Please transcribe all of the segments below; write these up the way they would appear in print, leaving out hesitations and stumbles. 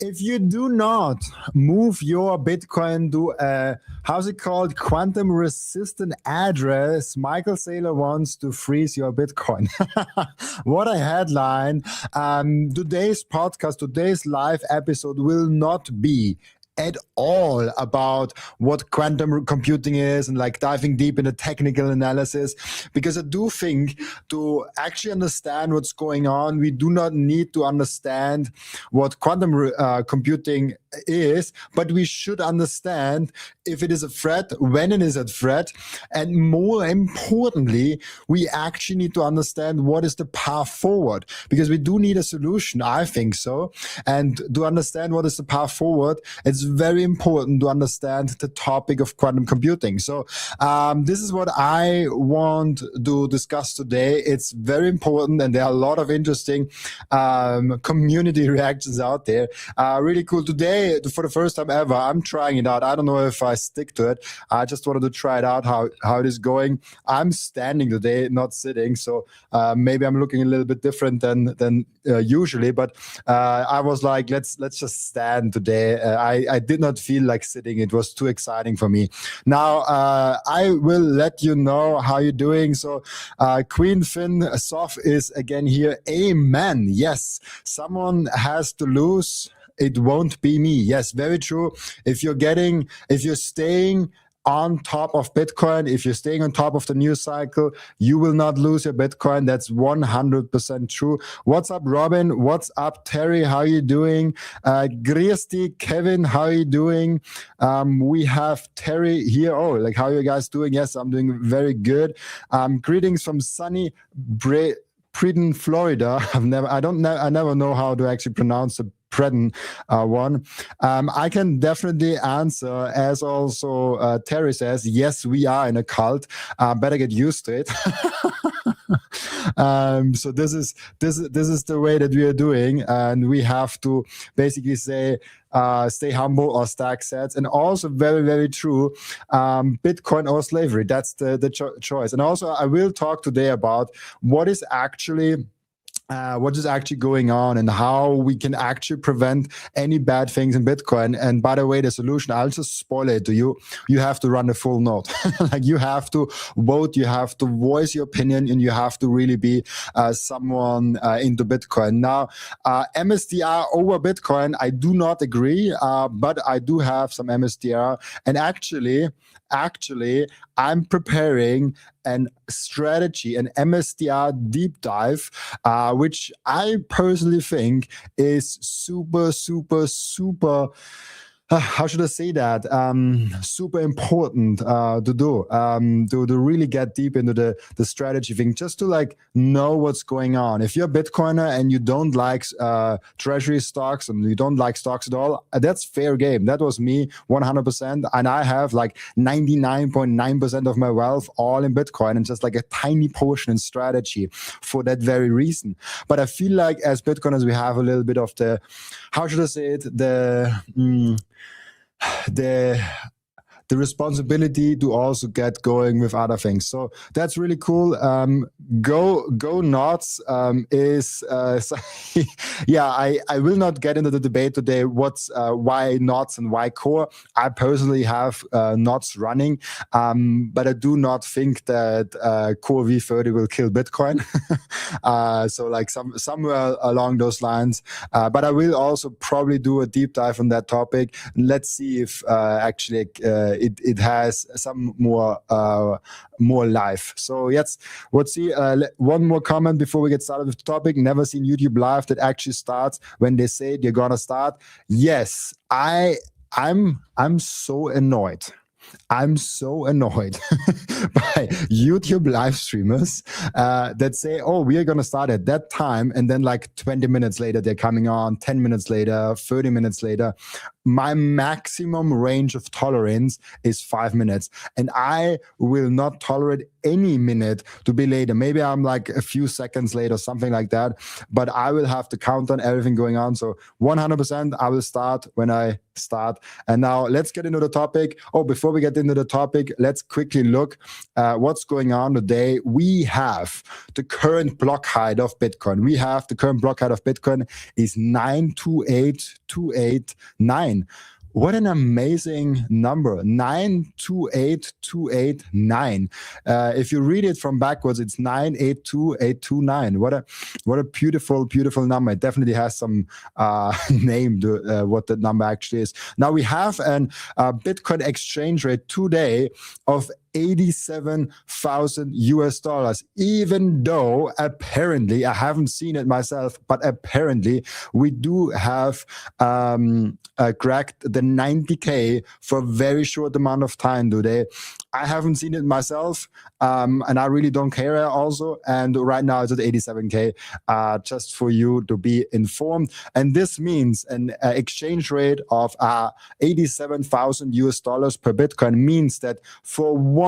If you do not move your Bitcoin to how's it called, quantum resistant address, Michael Saylor wants to freeze your Bitcoin. What a headline. Today's podcast, today's live episode will not be at all about what quantum computing is and like diving deep into technical analysis, because I do think to actually understand what's going on, we do not need to understand what quantum computing is, but we should understand if it is a threat, when it is a threat, and more importantly, we actually need to understand what is the path forward, because we do need a solution, I think so. And to understand what is the path forward, it's very important to understand the topic of quantum computing. So this is what I want to discuss today. It's very important, and there are a lot of interesting community reactions out there. Really cool. Today, for the first time ever, I'm trying it out. I don't know if I stick to it. I just wanted to try it out, how it is going. I'm standing today, not sitting, so maybe I'm looking a little bit different than usually, but I was like, let's just stand today. I did not feel like sitting. It was too exciting for me. Now, I will let you know how you're doing. So Queen Finn Soft is again here. Amen. Yes, someone has to lose. It won't be me. Yes, very true. If you're staying on top of Bitcoin, if you're staying on top of the news cycle, you will not lose your Bitcoin. That's 100% true. What's up, Robin? What's up, Terry? How are you doing? Griesti, Kevin, how are you doing? We have Terry here. Oh, like, how are you guys doing? Yes, I'm doing very good. Greetings from sunny Preden, Florida. I never know how to actually pronounce the Preden one. I can definitely answer, as also Terry says, yes, we are in a cult. Better get used to it. So this is the way that we are doing, and we have to basically say stay humble or stack sets. And also very, very true, Bitcoin or slavery. That's the choice. And also I will talk today about what is actually going on and how we can actually prevent any bad things in Bitcoin. And by the way, the solution, I'll just spoil it to you. You have to run a full node. Like, you have to vote, you have to voice your opinion, and you have to really be someone into Bitcoin. Now, MSTR over Bitcoin, I do not agree, but I do have some MSTR. And actually, I'm preparing an strategy, an MSTR deep dive, which I personally think is super, super, super, how should I say that? Super important to do, to really get deep into the strategy thing, just to like know what's going on. If you're a Bitcoiner and you don't like treasury stocks and you don't like stocks at all, that's fair game. That was me 100%. And I have like 99.9% of my wealth all in Bitcoin and just like a tiny portion in strategy for that very reason. But I feel like as Bitcoiners, we have a little bit of the, how should I say it? The responsibility to also get going with other things. So that's really cool. Go Knots is yeah, I will not get into the debate today what's why Knots and why Core. I personally have Knots running, but I do not think that Core V30 will kill Bitcoin. So like somewhere along those lines, but I will also probably do a deep dive on that topic. Let's see if actually it has some more life. So yes, let's see. One more comment before we get started with the topic. Never seen YouTube live that actually starts when they say they're gonna start. Yes, I'm so annoyed. I'm so annoyed by YouTube live streamers that say, oh, we are going to start at that time. And then like 20 minutes later, they're coming on, 10 minutes later, 30 minutes later. my maximum range of tolerance is 5 minutes, and I will not tolerate any minute to be later. Maybe I'm like a few seconds late or something like that, but I will have to count on everything going on. So 100% I will start when I start. And now let's get into the topic. Oh, before we get into the topic, let's quickly look what's going on today. We have the current block height of Bitcoin. The current block height of Bitcoin is 928,289. What an amazing number, 928,289. If you read it from backwards, it's 982,829. What a beautiful, beautiful number. It definitely has some name to what the number actually is. Now we have an Bitcoin exchange rate today of 87,000 US dollars, even though apparently, I haven't seen it myself, but apparently we do have cracked the 90K for a very short amount of time today. I haven't seen it myself, and I really don't care also. And right now it's at 87K, just for you to be informed. And this means an exchange rate of 87,000 US dollars per Bitcoin means that for $1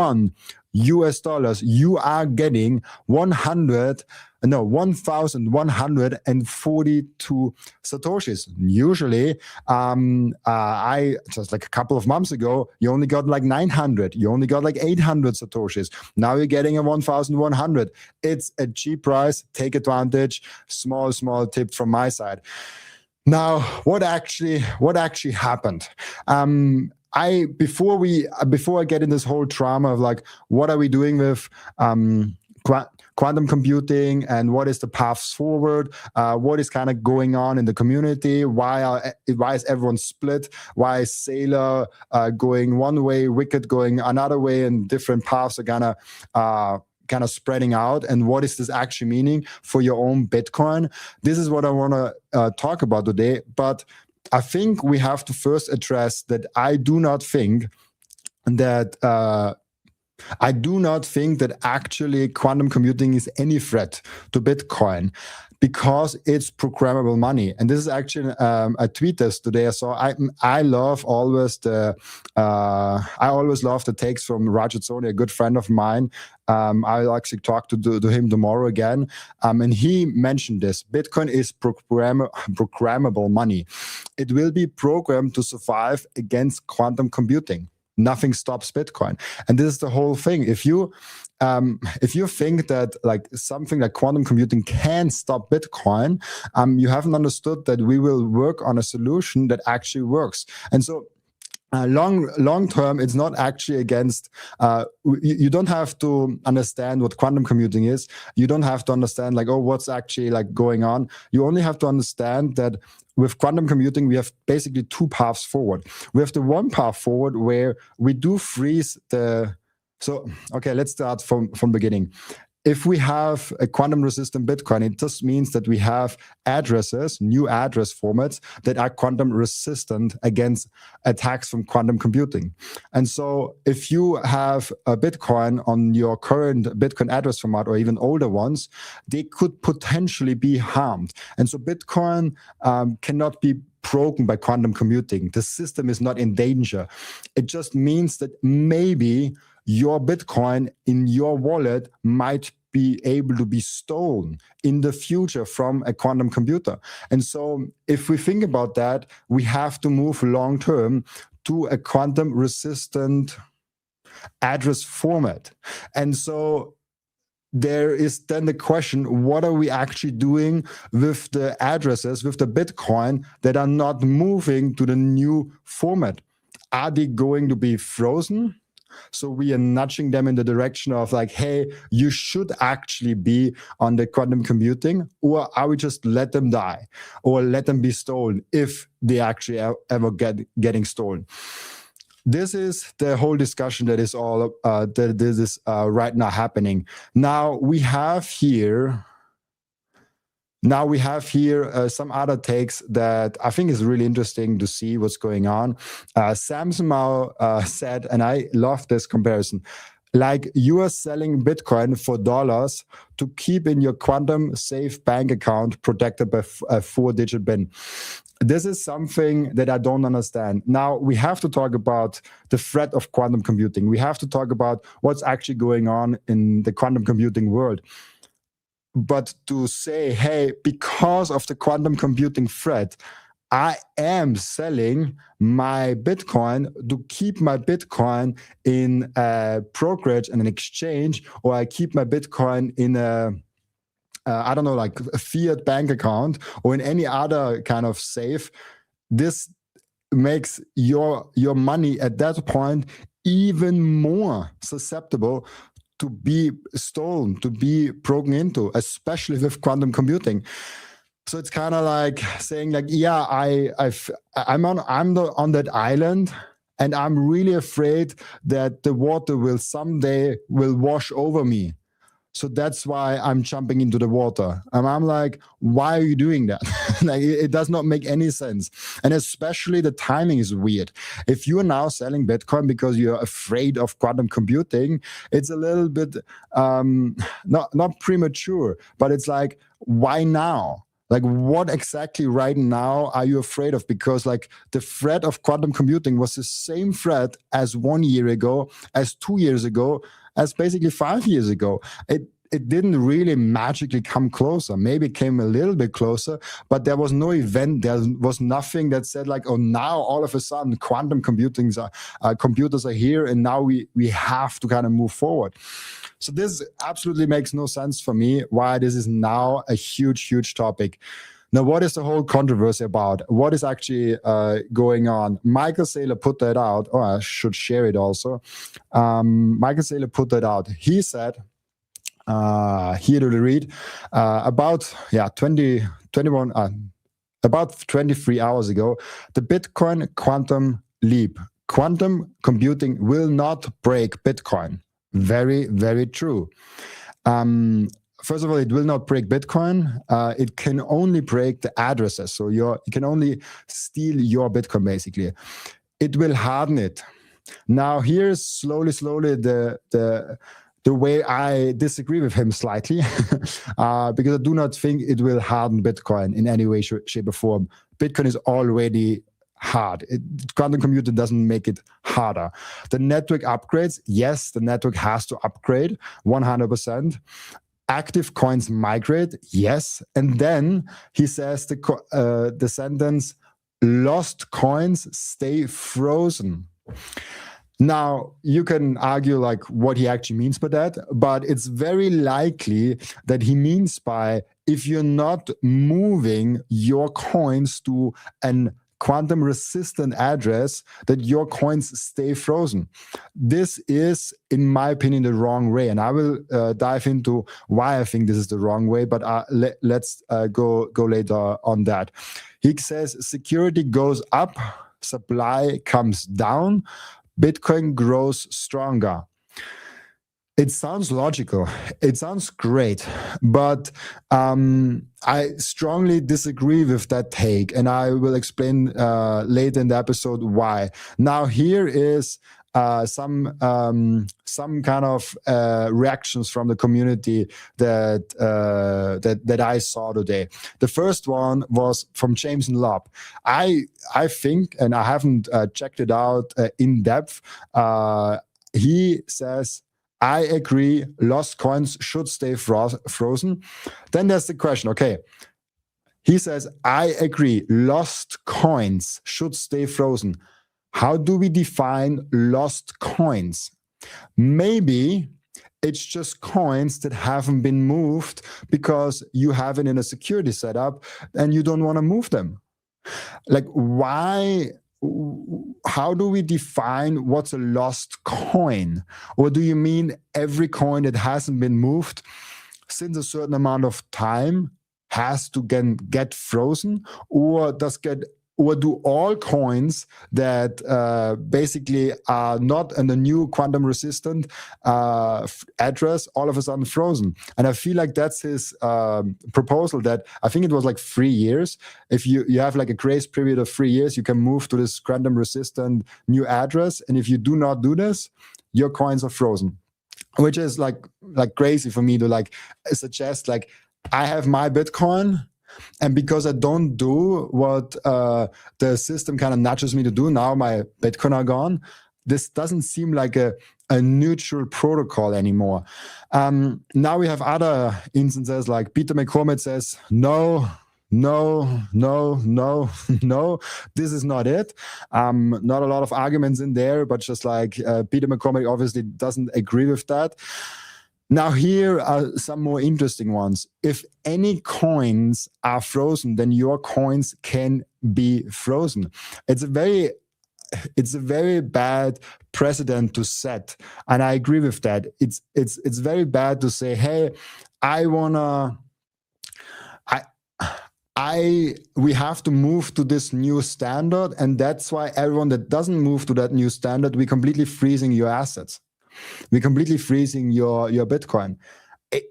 you are getting 1,142 satoshis. Usually, I just like a couple of months ago, you only got like 900. You only got like 800 satoshis. Now you're getting a 1,100. It's a cheap price. Take advantage. Small tip from my side. Now, what actually happened? Before I get in this whole drama of like, what are we doing with quantum computing and what is the paths forward? What is kind of going on in the community? Why is everyone split? Why is Saylor going one way, Wicked going another way, and different paths are kind of spreading out? And what is this actually meaning for your own Bitcoin? This is what I want to talk about today. But I think we have to first address that I do not think that actually quantum computing is any threat to Bitcoin, because it's programmable money. And this is actually a tweet today I saw. I always love the takes from Rajat Soni, a good friend of mine. I'll actually talk to him tomorrow again. And he mentioned this. Bitcoin is programmable money. It will be programmed to survive against quantum computing. Nothing stops Bitcoin. And this is the whole thing. If you think that like something like quantum computing can stop Bitcoin, you haven't understood that we will work on a solution that actually works. And so long term, it's not actually against, you don't have to understand what quantum computing is. You don't have to understand like, oh, what's actually like going on. You only have to understand that with quantum computing, we have basically two paths forward. We have the one path forward where we do freeze okay, let's start from the beginning. If we have a quantum resistant Bitcoin, it just means that we have addresses, new address formats that are quantum resistant against attacks from quantum computing. And so if you have a Bitcoin on your current Bitcoin address format or even older ones, they could potentially be harmed. And so Bitcoin cannot be broken by quantum computing. The system is not in danger. It just means that maybe your Bitcoin in your wallet might be able to be stolen in the future from a quantum computer. And so if we think about that, we have to move long term to a quantum resistant address format. And so there is then the question, what are we actually doing with the addresses, with the Bitcoin that are not moving to the new format? Are they going to be frozen? So we are nudging them in the direction of like, hey, you should actually be on the quantum computing, or are we just let them die or let them be stolen if they actually ever getting stolen? This is the whole discussion that is all right now happening. Now we have here some other takes that I think is really interesting to see what's going on. Samson Mao said, and I love this comparison, like you are selling Bitcoin for dollars to keep in your quantum safe bank account protected by a 4-digit PIN. This is something that I don't understand. Now, we have to talk about the threat of quantum computing. We have to talk about what's actually going on in the quantum computing world. But to say, hey, because of the quantum computing threat, I am selling my Bitcoin to keep my Bitcoin in a brokerage and an exchange, or I keep my Bitcoin in a I don't know, like a fiat bank account or in any other kind of safe. This makes your money at that point even more susceptible to be stolen, to be broken into, especially with quantum computing. So it's kind of like saying, like, yeah, I'm on that island, and I'm really afraid that the water will someday wash over me. So that's why I'm jumping into the water. And I'm like, why are you doing that? Like, it does not make any sense. And especially the timing is weird. If you are now selling Bitcoin because you're afraid of quantum computing, it's a little bit not premature, but it's like, why now? Like, what exactly right now are you afraid of? Because like the threat of quantum computing was the same threat as 1 year ago, as 2 years ago, as basically 5 years ago. It didn't really magically come closer. Maybe it came a little bit closer, but there was no event. There was nothing that said like, oh, now all of a sudden quantum computers are here, and now we have to kind of move forward. So this absolutely makes no sense for me why this is now a huge topic. Now, what is the whole controversy about? What is actually going on? Michael Saylor put that out. Oh, I should share it also. Michael Saylor put that out. He said, here to read, about 23 hours ago, the Bitcoin quantum leap. Quantum computing will not break Bitcoin. Very true. First of all, it will not break Bitcoin. It can only break the addresses. So you can only steal your Bitcoin, basically. It will harden it. Now, here's slowly the way I disagree with him slightly, because I do not think it will harden Bitcoin in any way, shape, or form. Bitcoin is already hard. Quantum computing doesn't make it harder. The network upgrades, yes, the network has to upgrade 100%. Active coins migrate, yes. And then he says the sentence, lost coins stay frozen. Now, you can argue like what he actually means by that, but it's very likely that he means by, if you're not moving your coins to an quantum resistant address, that your coins stay frozen. This is, in my opinion, the wrong way. And I will dive into why I think this is the wrong way, but let's go later on that. He says security goes up, supply comes down, Bitcoin grows stronger. It sounds logical. It sounds great, but I strongly disagree with that take, and I will explain later in the episode why. Now, here is some kind of reactions from the community that I saw today. The first one was from James Lobb. I think, and I haven't checked it out in depth. He says, I agree, lost coins should stay frozen. Then there's the question, okay. He says, I agree, lost coins should stay frozen. How do we define lost coins? Maybe it's just coins that haven't been moved because you have it in a security setup and you don't want to move them. Like, why? How do we define what's a lost coin? Or do you mean every coin that hasn't been moved since a certain amount of time has to get frozen? Or do all coins that basically are not in the new quantum resistant address all of a sudden frozen? And I feel like that's his proposal, that I think it was like 3 years. If you have like a grace period of 3 years, you can move to this quantum resistant new address. And if you do not do this, your coins are frozen. which is like crazy for me to like suggest like I have my Bitcoin, and because I don't do what the system kind of nudges me to do, now my Bitcoin are gone. This doesn't seem like a neutral protocol anymore. Now we have other instances like Peter McCormick says, no, this is not it. Not a lot of arguments in there, but just like Peter McCormick obviously doesn't agree with that. Now, here are some more interesting ones. If any coins are frozen, then your coins can be frozen. It's a very bad precedent to set, and I agree with that. It's very bad to say, hey, we have to move to this new standard, and that's why everyone that doesn't move to that new standard, we're completely freezing your assets. We're completely freezing your Bitcoin.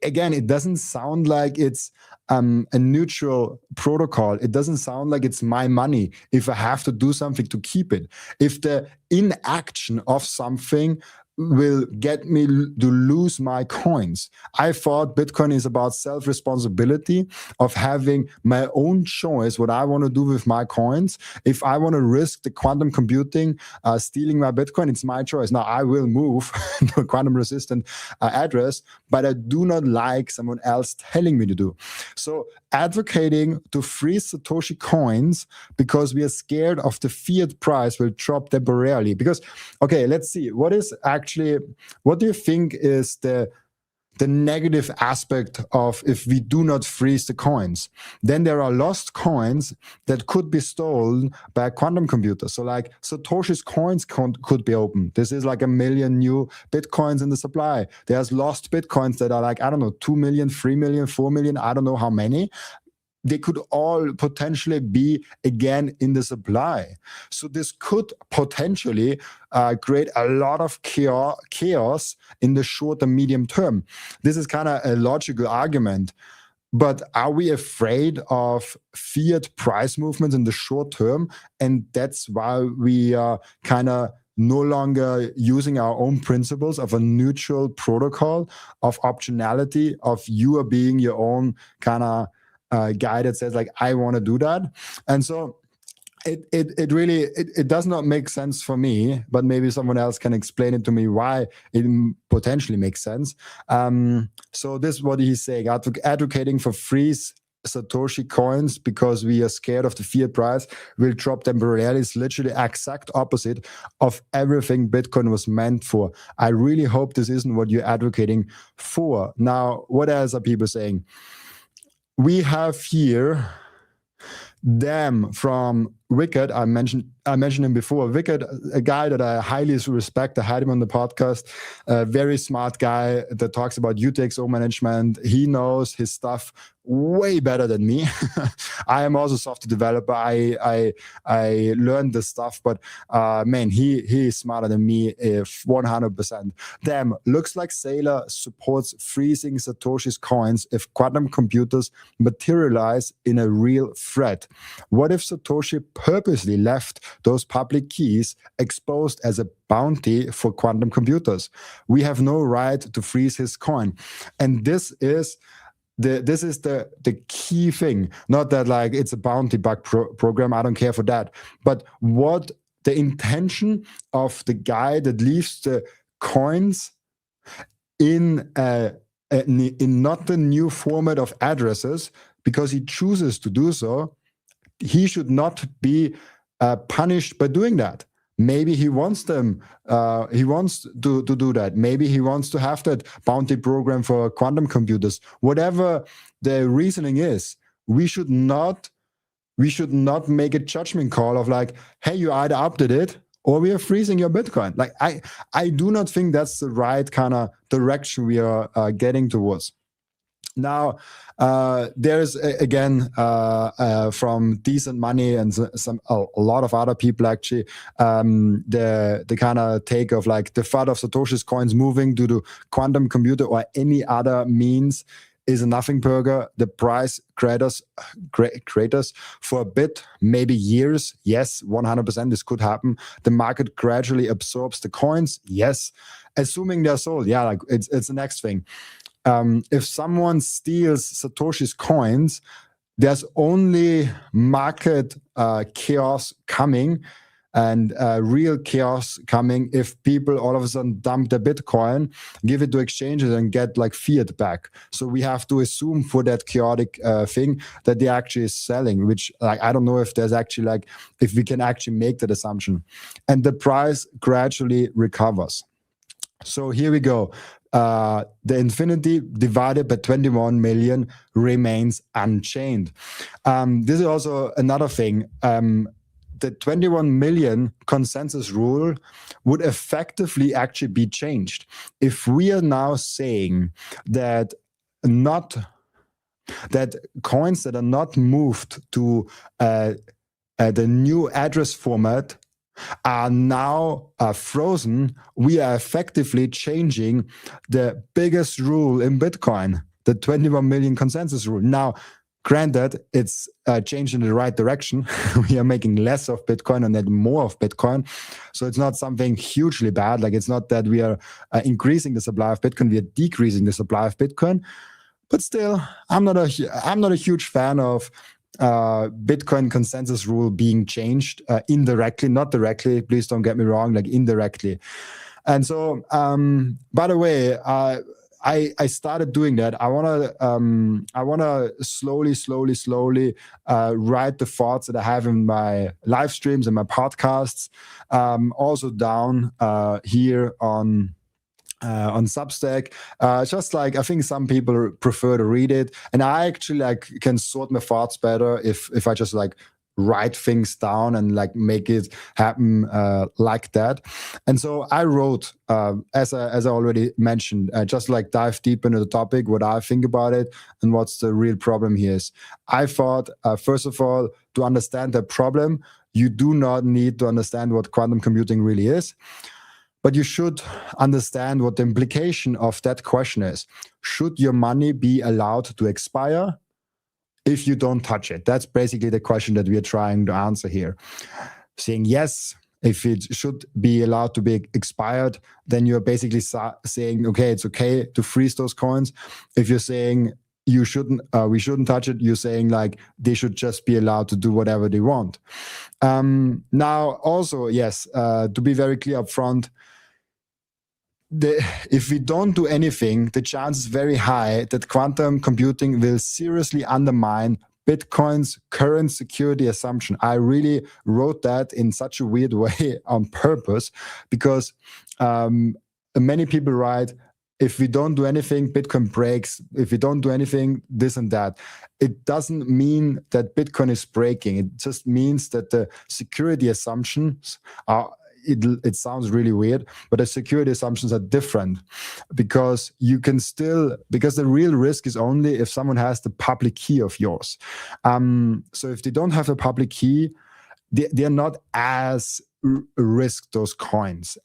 Again, it doesn't sound like it's a neutral protocol. It doesn't sound like it's my money if I have to do something to keep it. If the inaction of something will get me to lose my coins. I thought Bitcoin is about self-responsibility, of having my own choice what I want to do with my coins. If I want to risk the quantum computing stealing my Bitcoin, it's my choice. Now I will move to a quantum resistant address, but I do not like someone else telling me to do. So advocating to freeze Satoshi coins because we are scared of the fiat price will drop temporarily. Because, okay, let's see, what do you think is the negative aspect of if we do not freeze the coins? Then there are lost coins that could be stolen by a quantum computer. So like Satoshi's coins could be open. This is like 1 million new Bitcoins in the supply. There's lost Bitcoins that are like, I don't know, 2 million, 3 million, 4 million, I don't know how many. They could all potentially be again in the supply. So this could potentially create a lot of chaos in the short and medium term. This is kind of a logical argument. But are we afraid of fiat price movements in the short term? And that's why we are kind of no longer using our own principles of a neutral protocol, of optionality, of you are being your own kind of guy that says like, I want to do that. And so it really does not make sense for me, but maybe someone else can explain it to me why it potentially makes sense. So this is what he's saying: advocating for freeze Satoshi coins because we are scared of the fiat price will drop temporarily is literally exact opposite of everything Bitcoin was meant for. I really hope this isn't what you're advocating for. Now, what else are people saying? We have here them from Wicked. I mentioned him before. Wicked, a guy that I highly respect. I had him on the podcast. A very smart guy that talks about UTXO management. He knows his stuff way better than me. I am also a software developer. I learned this stuff, but man, he is smarter than me 100%. Damn, looks like Saylor supports freezing Satoshi's coins if quantum computers materialize in a real threat. What if Satoshi purposely left those public keys exposed as a bounty for quantum computers? We have no right to freeze his coin. And this is the key thing. Not that like it's a bounty bug program. I don't care for that. But what the intention of the guy that leaves the coins in not the new format of addresses because he chooses to do so, he should not be punished by doing that. Maybe he wants them. He wants to do that. Maybe he wants to have that bounty program for quantum computers. Whatever the reasoning is, we should not make a judgment call of like, hey, you either opted it or we are freezing your Bitcoin. Like I do not think that's the right kind of direction we are getting towards. Now, there's again from Decent Money and a lot of other people actually the kind of take of like the thought of Satoshi's coins moving to the quantum computer or any other means is a nothing burger. The price craters for a bit, maybe years. Yes, 100% this could happen. The market gradually absorbs the coins. Yes, assuming they're sold. Yeah, like it's the next thing. If someone steals Satoshi's coins, there's only market chaos coming, and real chaos coming if people all of a sudden dump their Bitcoin, give it to exchanges, and get like fiat back. So we have to assume for that chaotic thing that they actually is selling, which like I don't know if there's actually like if we can actually make that assumption, and the price gradually recovers. So here we go. The infinity divided by 21 million remains unchained. This is also another thing. The 21 million consensus rule would effectively actually be changed if we are now saying that coins that are not moved to the new address format are now frozen. We are effectively changing the biggest rule in Bitcoin, the 21 million consensus rule. Now, granted, it's changed in the right direction. We are making less of Bitcoin and then more of Bitcoin. So it's not something hugely bad. Like it's not that we are increasing the supply of Bitcoin, we are decreasing the supply of Bitcoin. But still, I'm not a huge fan of Bitcoin consensus rule being changed indirectly, not directly. Please don't get me wrong, like indirectly. And so, by the way, I started doing that. I wanna slowly write the thoughts that I have in my live streams and my podcasts, also down here on Substack. Just like I think some people prefer to read it, and I actually like can sort my thoughts better if I just like write things down and like make it happen like that. And so I wrote, as I already mentioned, just like dive deep into the topic, what I think about it and what's the real problem here is. I thought, first of all, to understand the problem, you do not need to understand what quantum computing really is, but you should understand what the implication of that question is. Should your money be allowed to expire if you don't touch it? That's basically the question that we are trying to answer here. Saying yes, if it should be allowed to be expired, then you're basically saying, okay, it's okay to freeze those coins. If you're saying we shouldn't touch it, you're saying like they should just be allowed to do whatever they want. Now, also, yes, to be very clear up front, if we don't do anything, the chance is very high that quantum computing will seriously undermine Bitcoin's current security assumption. I really wrote that in such a weird way on purpose because many people write, if we don't do anything, Bitcoin breaks. If we don't do anything, this and that. It doesn't mean that Bitcoin is breaking. It just means that the security assumptions are, it sounds really weird, but the security assumptions are different because because the real risk is only if someone has the public key of yours. So if they don't have a public key, they're not as risk those coins.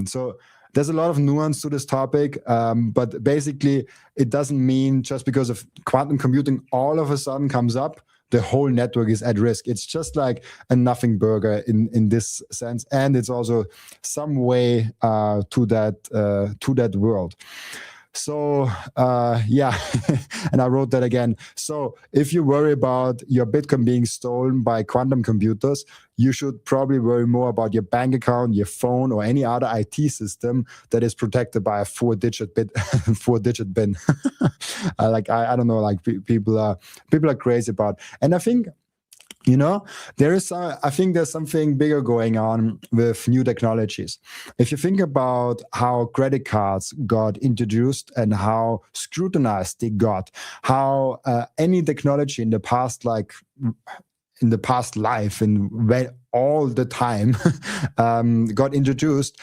So there's a lot of nuance to this topic, but basically it doesn't mean just because of quantum computing all of a sudden comes up, the whole network is at risk. It's just like a nothing burger in this sense, and it's also some way to that world. So yeah, and I wrote that again. So if you worry about your Bitcoin being stolen by quantum computers, you should probably worry more about your bank account, your phone, or any other IT system that is protected by a 4-digit bin. I don't know, like people are crazy about. And I think, you know, I think there's something bigger going on with new technologies. If you think about how credit cards got introduced and how scrutinized they got, how any technology in the past, like in the past life and when all the time got introduced,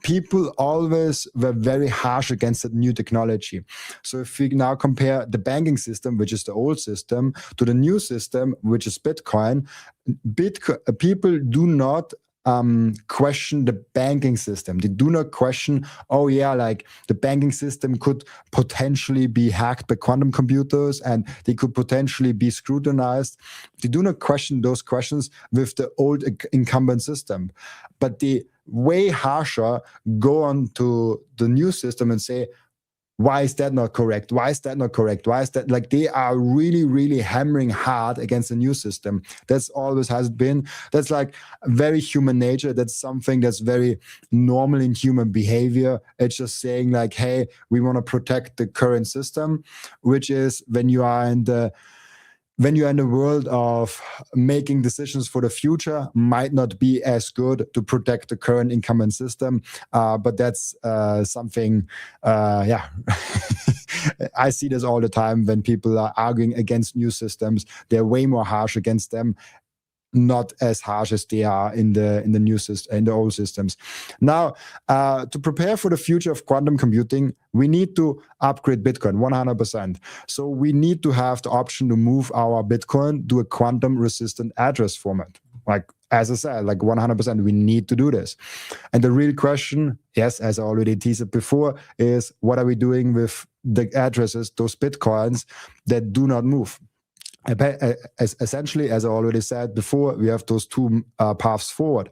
people always were very harsh against that new technology. So if we now compare the banking system, which is the old system, to the new system, which is Bitcoin, people do not question the banking system. They do not question, oh yeah, like the banking system could potentially be hacked by quantum computers and they could potentially be scrutinized. They do not question those questions with the old incumbent system, but they way harsher go on to the new system and say, why is that not correct? Why is that not correct? Why is that? Like, they are really, really hammering hard against the new system. That's always has been. That's like very human nature. That's something that's very normal in human behavior. It's just saying like, hey, we want to protect the current system, which is when you are in the world of making decisions for the future, might not be as good to protect the current incumbent system. But that's something, yeah. I see this all the time when people are arguing against new systems. They're way more harsh against them, not as harsh as they are in the new system, in the old systems. Now, to prepare for the future of quantum computing, we need to upgrade Bitcoin 100%. So we need to have the option to move our Bitcoin to a quantum-resistant address format. Like, as I said, like 100%, we need to do this. And the real question, yes, as I already teased before, is what are we doing with the addresses, those Bitcoins that do not move? Essentially, as I already said before, we have those two paths forward.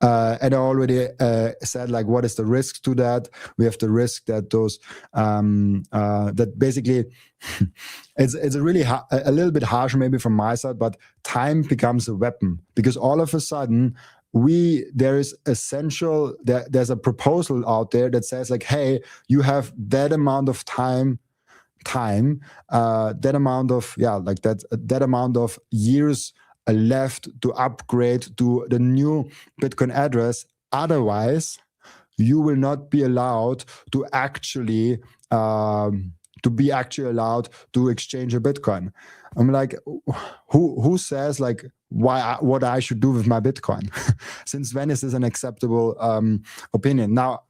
And I already said, like, what is the risk to that? We have the risk that those, that basically, it's a really a little bit harsh maybe from my side, but time becomes a weapon, because all of a sudden, there's a proposal out there that says like, hey, you have that amount of time, that amount of, that amount of years left to upgrade to the new Bitcoin address. Otherwise, you will not be allowed to actually allowed to exchange a Bitcoin. I'm like, who says like what I should do with my Bitcoin? Since when is this an acceptable opinion? Now,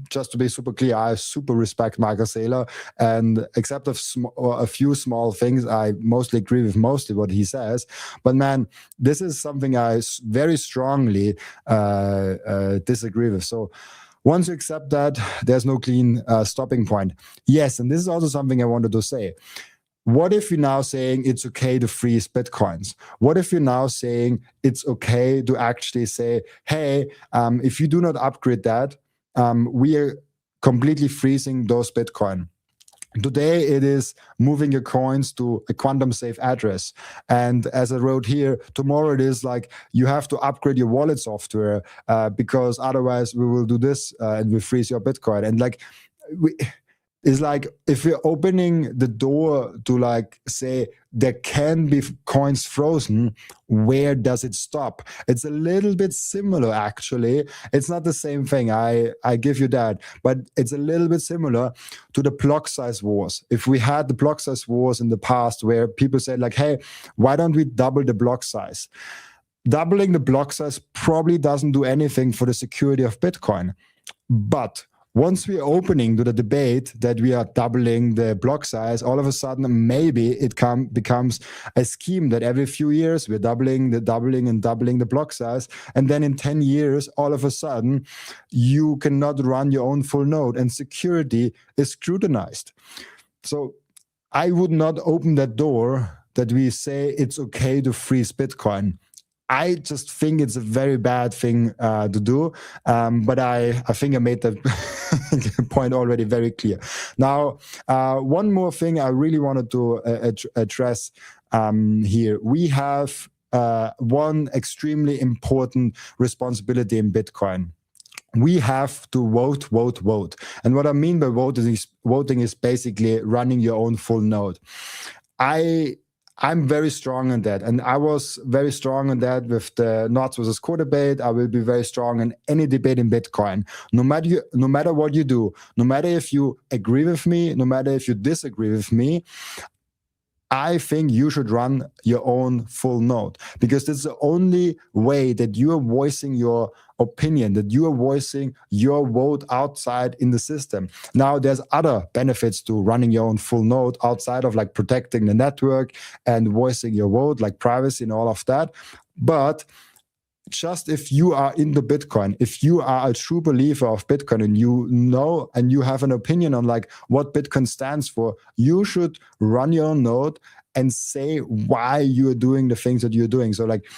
just to be super clear, I super respect Michael Saylor, and except a few small things, I mostly agree with mostly what he says. But man, this is something I very strongly disagree with. So once you accept that, there's no clean stopping point. Yes, and this is also something I wanted to say. What if you're now saying it's okay to freeze Bitcoins? What if you're now saying it's okay to actually say, hey, if you do not upgrade that, we are completely freezing those Bitcoin. Today, it is moving your coins to a quantum safe address. And as I wrote here, tomorrow it is like you have to upgrade your wallet software because otherwise we will do this and we freeze your Bitcoin. And like, it's like if we're opening the door to like say there can be coins frozen, where does it stop? It's a little bit similar actually. It's not the same thing, I give you that, but it's a little bit similar to the block size wars. If we had the block size wars in the past where people said like, hey, why don't we double the block size? Doubling the block size probably doesn't do anything for the security of Bitcoin. But once we're opening to the debate that we are doubling the block size, all of a sudden maybe it becomes a scheme that every few years we're doubling the block size, and then in 10 years all of a sudden you cannot run your own full node and security is scrutinized. So I would not open that door that we say it's okay to freeze Bitcoin. I just think it's a very bad thing to do, but I think I made that point already very clear. Now, one more thing I really wanted to address here. We have one extremely important responsibility in Bitcoin. We have to vote. And what I mean by voting is basically running your own full node. I'm very strong on that. And I was very strong on that with the Nods versus Core debate. I will be very strong in any debate in Bitcoin. No matter what you do, no matter if you agree with me, no matter if you disagree with me, I think you should run your own full node, because it's the only way that you are voicing your opinion, that you are voicing your vote outside in the system. Now, there's other benefits to running your own full node outside of like protecting the network and voicing your vote, like privacy and all of that. But just if you are into Bitcoin, if you are a true believer of Bitcoin and you know and you have an opinion on like what Bitcoin stands for, you should run your own node and say why you're doing the things that you're doing. So like,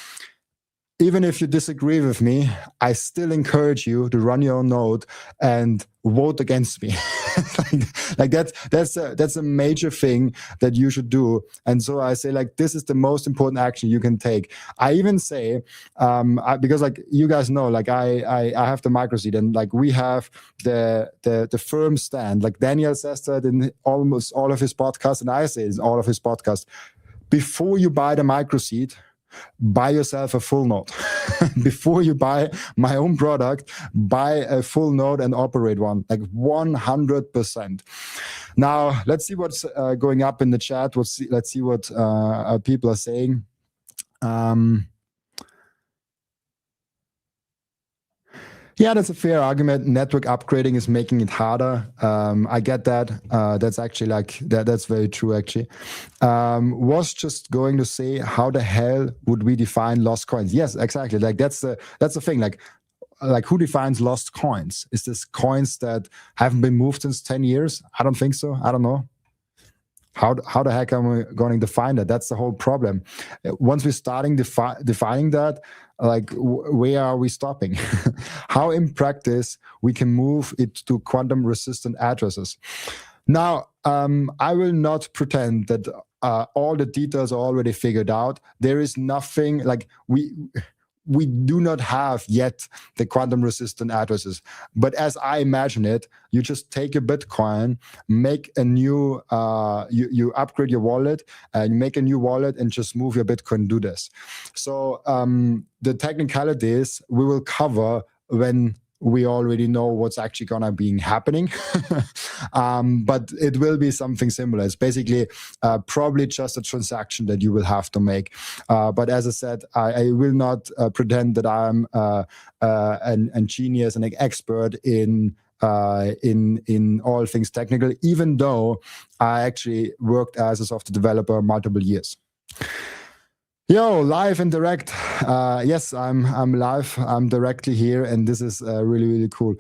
even if you disagree with me, I still encourage you to run your own node and vote against me. like that's a major thing that you should do. And so I say like, this is the most important action you can take. I even say, because like you guys know, like I have the Microseed, and like we have the firm stand. Like Daniel says that in almost all of his podcasts, and I say it in all of his podcasts. Before you buy the Microseed, buy yourself a full node. Before you buy my own product, buy a full node and operate one, like 100%. Now, let's see what's going up in the chat. Let's see what people are saying. Yeah, that's a fair argument. Network upgrading is making it harder. I get that. That's actually like that's very true. Actually, was just going to say, how the hell would we define lost coins? Yes, exactly. Like that's the thing. Like who defines lost coins? Is this coins that haven't been moved since 10 years? I don't think so. I don't know. How the heck am we going to define that? That's the whole problem. Once we're starting defining that, like where are we stopping? How in practice we can move it to quantum resistant addresses. Now, I will not pretend that all the details are already figured out. There is nothing like we do not have yet the quantum resistant addresses. But as I imagine it, you just take a Bitcoin, make a new, you upgrade your wallet, and you make a new wallet and just move your Bitcoin, do this. So the technicalities we will cover when we already know what's actually gonna be happening. But it will be something similar. It's basically probably just a transaction that you will have to make. But as I said, I will not pretend that I'm a genius and an expert in all things technical, even though I actually worked as a software developer multiple years. Yo, live and direct. Yes, I'm live. I'm directly here, and this is really, really cool.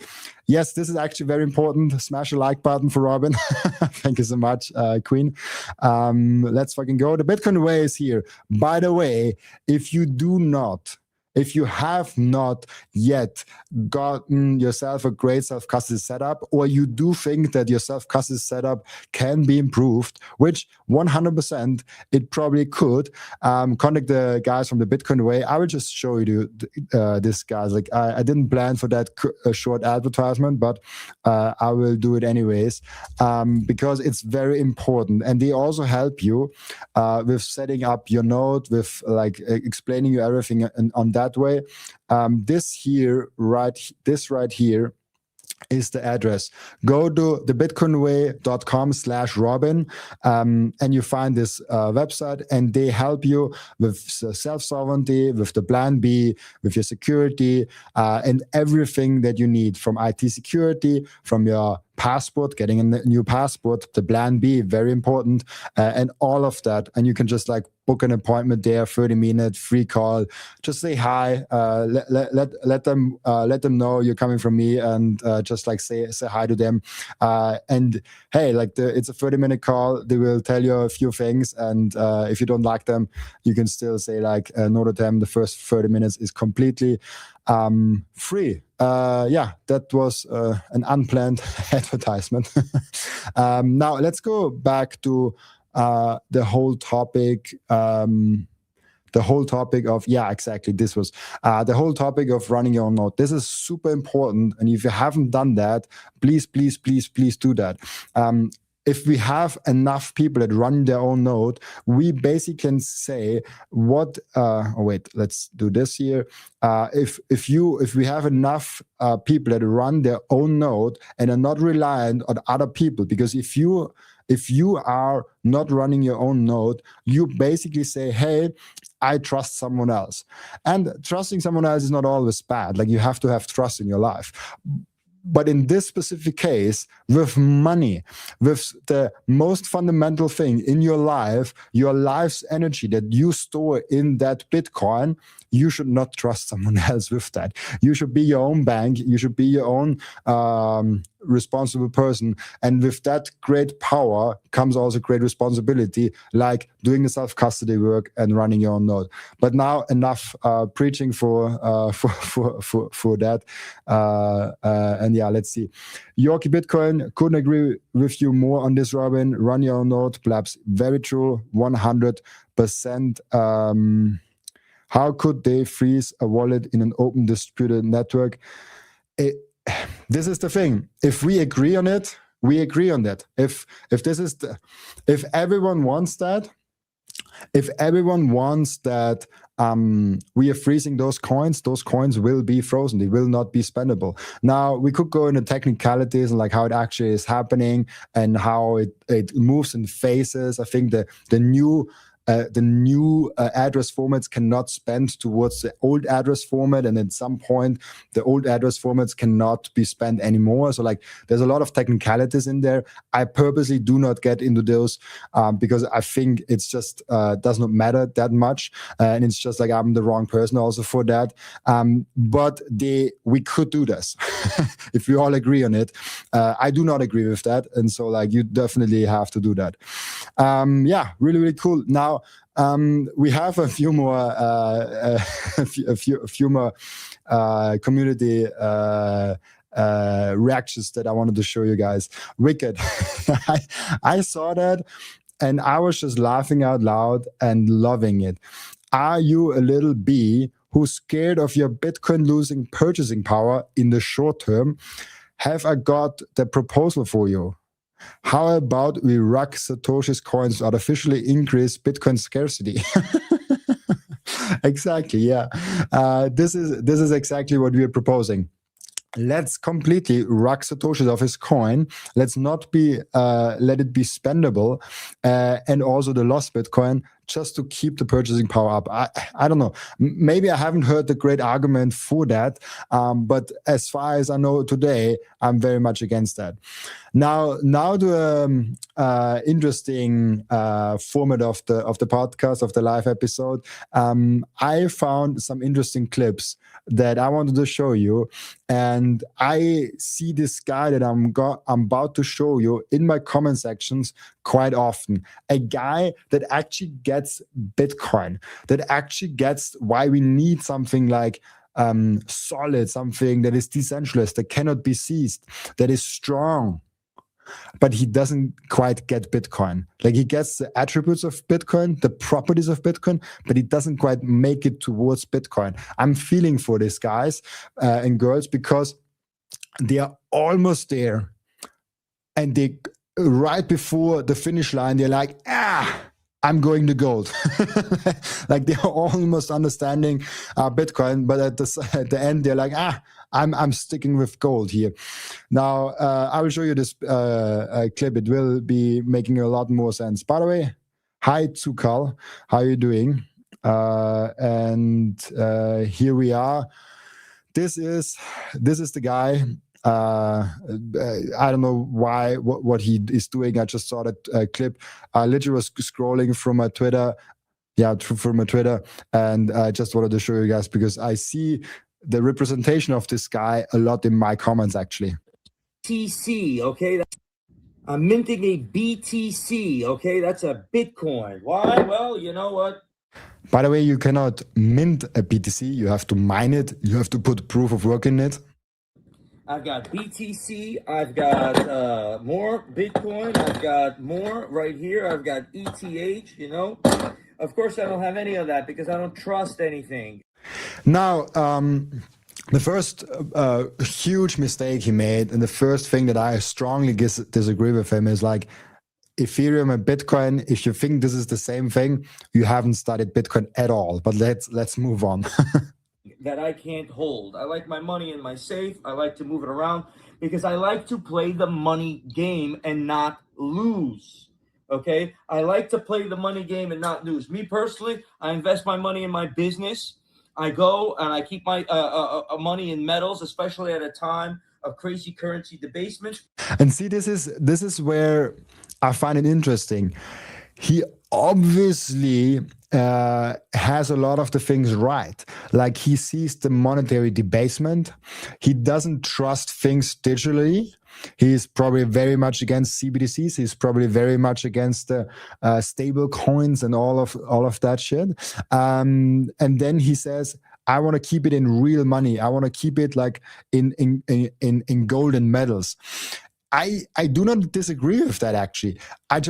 Yes, this is actually very important. Smash the like button for Robin. Thank you so much, Queen. Let's fucking go. The Bitcoin way is here. By the way, if you have not yet gotten yourself a great self-custody setup, or you do think that your self-custody setup can be improved, which 100% it probably could, contact the guys from the Bitcoin way. I will just show you this, guys. Like I didn't plan for that short advertisement, but I will do it anyways, because it's very important. And they also help you with setting up your node, with like explaining you everything on that way. This right here is the address. Go to thebitcoinway.com/Robin, and you find this website, and they help you with self-sovereignty, with the plan B, with your security, and everything that you need, from IT security, from your passport, getting a new passport, the plan B, very important, and all of that. And you can just like book an appointment there, 30-minute free call. Just say hi, let them know you're coming from me, and just like say hi to them. And hey, like it's a 30-minute call. They will tell you a few things, and if you don't like them, you can still say like no to them. The first 30 minutes is completely free. Yeah, that was an unplanned advertisement. Now let's go back to the whole topic. The whole topic of, yeah, exactly. This was the whole topic of running your own node. This is super important. And if you haven't done that, please, please, please, please do that. If we have enough people that run their own node, we basically can say what. Oh wait, let's do this here. If we have enough people that run their own node and are not reliant on other people, because if you are not running your own node, you basically say, hey, I trust someone else. And trusting someone else is not always bad. Like, you have to have trust in your life. But in this specific case, with money, with the most fundamental thing in your life, your life's energy that you store in that Bitcoin, you should not trust someone else with that. You should be your own bank. You should be your own responsible person. And with that great power comes also great responsibility, like doing the self-custody work and running your own node. But now enough preaching for that. And yeah, let's see. Yorkie Bitcoin, couldn't agree with you more on this, Robin. Run your own node, Blabs. Very true, 100%. How could they freeze a wallet in an open distributed network? This is the thing. If we agree on it, we agree on that. If everyone wants that, we are freezing those coins will be frozen. They will not be spendable. Now, we could go into technicalities and like how it actually is happening and how it moves in phases. I think the new address formats cannot spend towards the old address format, and at some point the old address formats cannot be spent anymore. So like there's a lot of technicalities in there. I purposely do not get into those because I think it's just does not matter that much, and it's just like I'm the wrong person also for that. But we could do this if we all agree on it. I do not agree with that, and so like you definitely have to do that. Yeah, really, really cool. Now we have a few more community reactions that I wanted to show you guys. Wicked. I saw that and I was just laughing out loud and loving it. Are you a little bee who's scared of your Bitcoin losing purchasing power in the short term? Have I got the proposal for you? How about we rock Satoshi's coins to artificially increase Bitcoin scarcity? Exactly, yeah. This is exactly what we are proposing. Let's completely rock Satoshi off his coin. Let's not let it be spendable, and also the lost Bitcoin, just to keep the purchasing power up. I don't know. Maybe I haven't heard the great argument for that, but as far as I know today, I'm very much against that. Now to interesting format of the podcast, of the live episode. I found some interesting clips that I wanted to show you, and I see this guy that I'm about to show you in my comment sections quite often. A guy that actually gets Bitcoin, that actually gets why we need something like solid, something that is decentralized, that cannot be seized, that is strong. But he doesn't quite get Bitcoin. Like he gets the attributes of Bitcoin, the properties of Bitcoin, but he doesn't quite make it towards Bitcoin. I'm feeling for these guys and girls because they are almost there. And they right before the finish line, they're like, I'm going to gold. Like they are almost understanding Bitcoin, but at the end, they're like, I'm sticking with gold here. Now, I will show you this clip. It will be making a lot more sense. By the way, hi, Tsukal. How are you doing? And here we are. This is the guy. I don't know what he is doing. I just saw that clip. I literally was scrolling from my Twitter. Yeah, from my Twitter. And I just wanted to show you guys because I see the representation of this guy a lot in my comments, actually. BTC, okay? I'm minting a BTC, okay? That's a Bitcoin. Why? Well, you know what? By the way, you cannot mint a BTC. You have to mine it. You have to put proof of work in it. I've got BTC. I've got more Bitcoin. I've got more right here. I've got ETH, you know? Of course, I don't have any of that because I don't trust anything. Now, the first huge mistake he made, and the first thing that I strongly disagree with him is like, Ethereum and Bitcoin, if you think this is the same thing, you haven't studied Bitcoin at all. But let's move on. That I can't hold. I like my money in my safe. I like to move it around because I like to play the money game and not lose. Okay? I like to play the money game and not lose. Me personally, I invest my money in my business. I go and I keep my money in metals, especially at a time a crazy currency debasement. And see, this is where I find it interesting. He obviously has a lot of the things right. Like, he sees the monetary debasement. He doesn't trust things digitally. He's probably very much against CBDCs. He's probably very much against the stable coins and all of that shit. And then he says, I want to keep it in real money. I want to keep it like in gold and metals. I do not disagree with that, actually. I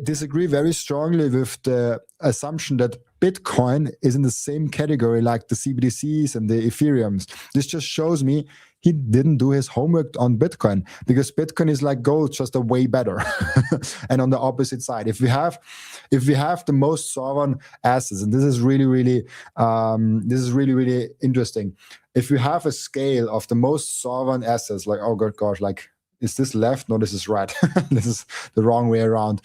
disagree very strongly with the assumption that Bitcoin is in the same category like the CBDCs and the Ethereums. This just shows me he didn't do his homework on Bitcoin, because Bitcoin is like gold, just a way better. And on the opposite side, if we have the most sovereign assets, and this is really interesting. If we have a scale of the most sovereign assets, like, oh gosh, like, is this left? No, this is right. This is the wrong way around.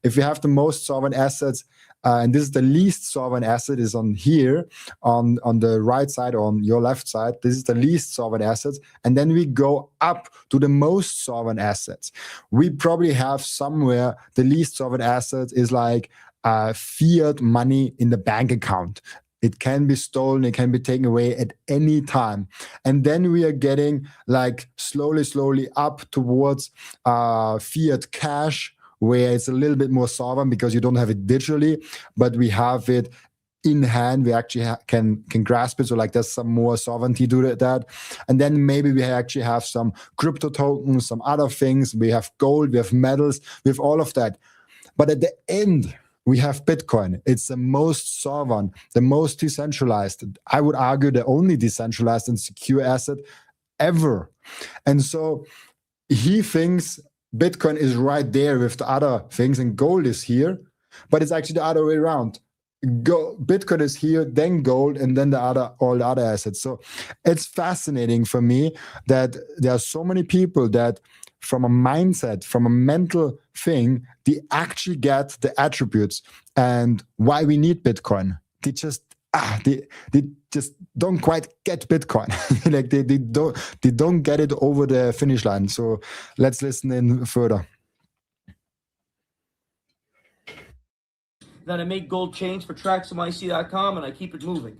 If we have the most sovereign assets, and this is the least sovereign asset, is on here, on the right side, on your left side. This is the least sovereign assets. And then we go up to the most sovereign assets. We probably have somewhere the least sovereign assets is like fiat money in the bank account. It can be stolen, it can be taken away at any time. And then we are getting like slowly up towards fiat cash, where it's a little bit more sovereign because you don't have it digitally, but we have it in hand. We actually can grasp it. So like, there's some more sovereignty to that. And then maybe we actually have some crypto tokens, some other things. We have gold, we have metals, we have all of that. But at the end, we have Bitcoin. It's the most sovereign, the most decentralized. I would argue the only decentralized and secure asset ever. And so he thinks Bitcoin is right there with the other things, and gold is here, but it's actually the other way around. Bitcoin is here, then gold, and then all the other assets. So it's fascinating for me that there are so many people that, from a mindset, from a mental thing, they actually get the attributes and why we need Bitcoin. They just they just don't quite get Bitcoin. Like, they don't get it over the finish line. So let's listen in further. Then I make gold chains for tracksofmyc.com, and I keep it moving.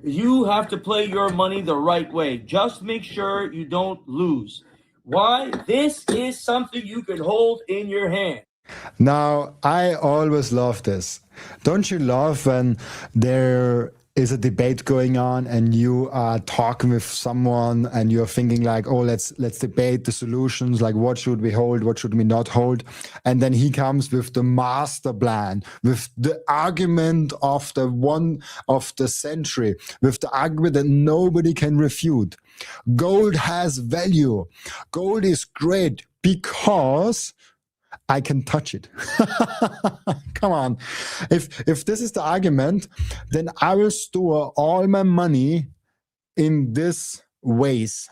You have to play your money the right way. Just make sure you don't lose. Why? This is something you can hold in your hand. Now, I always love this. Don't you love when there is a debate going on and you are talking with someone and you're thinking like, oh, let's debate the solutions, like what should we hold, what should we not hold? And then he comes with the master plan, with the argument of the century, with the argument that nobody can refute. Gold has value. Gold is great because I can touch it. Come on. If this is the argument, then I will store all my money in this ways.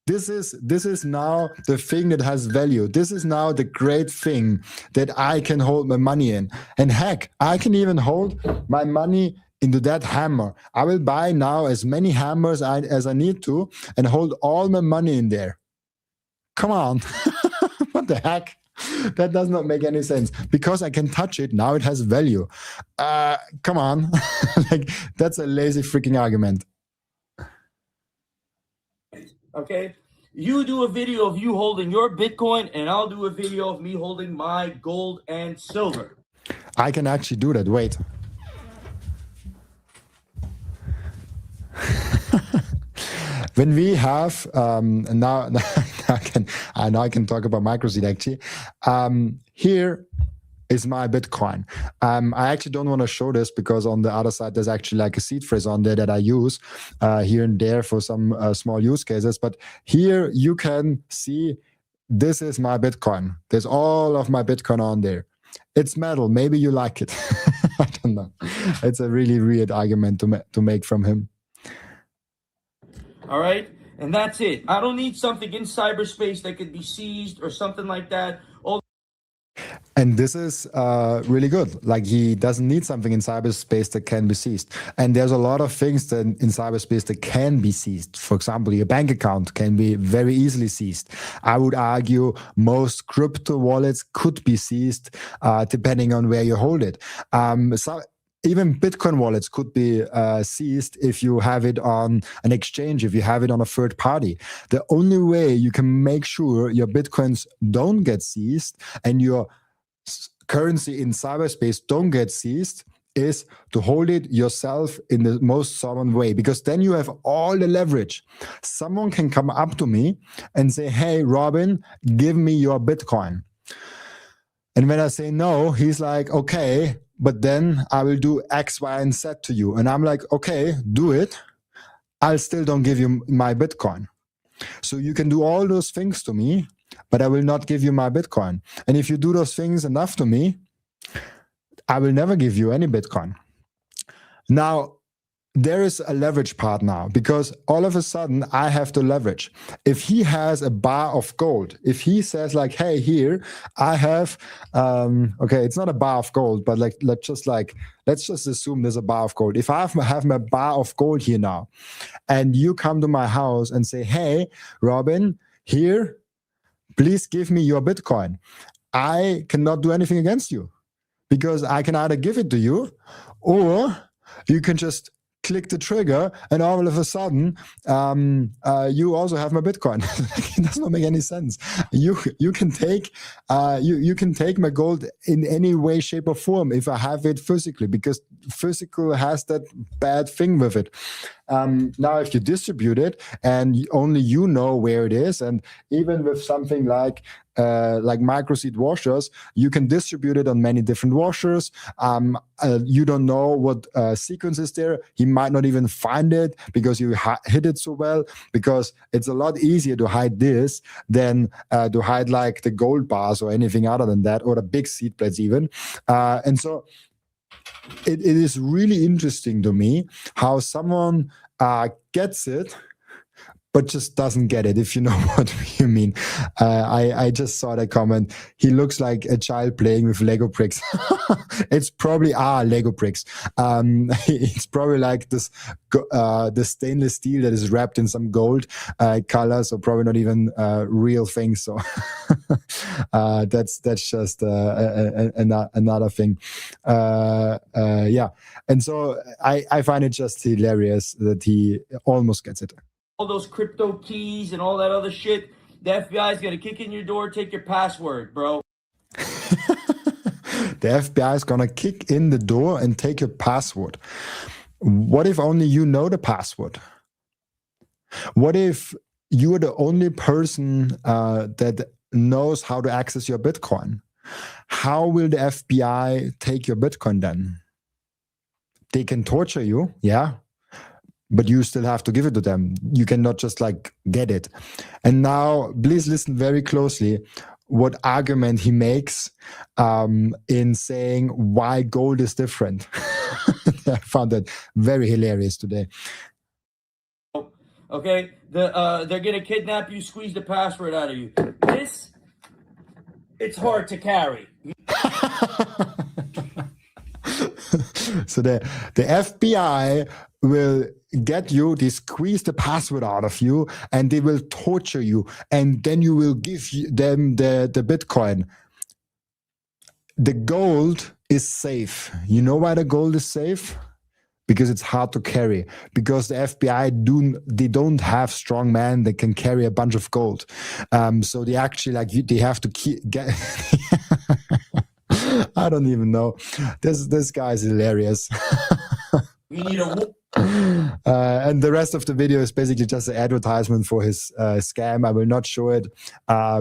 This is now the thing that has value. This is now the great thing that I can hold my money in. And heck, I can even hold my money into that hammer. I will buy now as many hammers as I need to and hold all my money in there. Come on. What the heck? That does not make any sense. Because I can touch it, now it has value. Come on. Like, that's a lazy freaking argument. Okay? You do a video of you holding your Bitcoin, and I'll do a video of me holding my gold and silver. I can actually do that. Wait. When we have now I can talk about Microseed actually. Here is my Bitcoin. I actually don't want to show this because on the other side there's actually like a seed phrase on there that I use here and there for some small use cases. But here you can see this is my Bitcoin. There's all of my Bitcoin on there. It's metal. Maybe you like it. I don't know. It's a really weird argument to make from him. All right? And that's it. I don't need something in cyberspace that could be seized or something like that. And this is really good. Like, he doesn't need something in cyberspace that can be seized. And there's a lot of things that in cyberspace that can be seized. For example, your bank account can be very easily seized. I would argue most crypto wallets could be seized depending on where you hold it. So even Bitcoin wallets could be seized if you have it on an exchange, if you have it on a third party. The only way you can make sure your Bitcoins don't get seized and your currency in cyberspace don't get seized is to hold it yourself in the most sovereign way, because then you have all the leverage. Someone can come up to me and say, hey, Robin, give me your Bitcoin. And when I say no, he's like, okay, but then I will do X, Y, and Z to you. And I'm like, okay, do it. I'll still don't give you my Bitcoin. So you can do all those things to me, but I will not give you my Bitcoin. And if you do those things enough to me, I will never give you any Bitcoin. Now, there is a leverage part now, because all of a sudden I have to leverage. If he has a bar of gold, if he says like, hey, here I have, okay, it's not a bar of gold, but like, let's just assume there's a bar of gold. If I have my bar of gold here now, and you come to my house and say, hey, Robin, here, please give me your Bitcoin. I cannot do anything against you, because I can either give it to you, or you can just click the trigger and all of a sudden you also have my Bitcoin. It does not make any sense. You can take you can take my gold in any way, shape, or form if I have it physically, because physical has that bad thing with it. Now, if you distribute it and only you know where it is, and even with something like Microseed washers, you can distribute it on many different washers. You don't know what sequence is there. He might not even find it because you hid it so well, because it's a lot easier to hide this than to hide like the gold bars or anything other than that, or the big seed plates even. And so it is really interesting to me how someone gets it, but just doesn't get it, if you know what you mean. I just saw that comment. He looks like a child playing with Lego bricks. It's probably Lego bricks. It's probably like this the stainless steel that is wrapped in some gold color, so probably not even real things. So that's just another thing. Yeah, and so I find it just hilarious that he almost gets it. All those crypto keys and all that other shit, the FBI is going to kick in your door, take your password, bro. The FBI is going to kick in the door and take your password. What if only you know the password? What if you are the only person that knows how to access your Bitcoin? How will the FBI take your Bitcoin then? They can torture you, yeah, but you still have to give it to them. You cannot just like get it. And now, please listen very closely what argument he makes in saying why gold is different. I found that very hilarious today. Okay, they're gonna kidnap you, squeeze the password out of you. This, it's hard to carry. So the FBI will get you, they squeeze the password out of you, and they will torture you, and then you will give them the Bitcoin. The gold is safe. You know why the gold is safe? Because it's hard to carry. Because the FBI they don't have strong men that can carry a bunch of gold. So they actually they have to get. I don't even know. This guy is hilarious. We need a. And the rest of the video is basically just an advertisement for his scam. I will not show it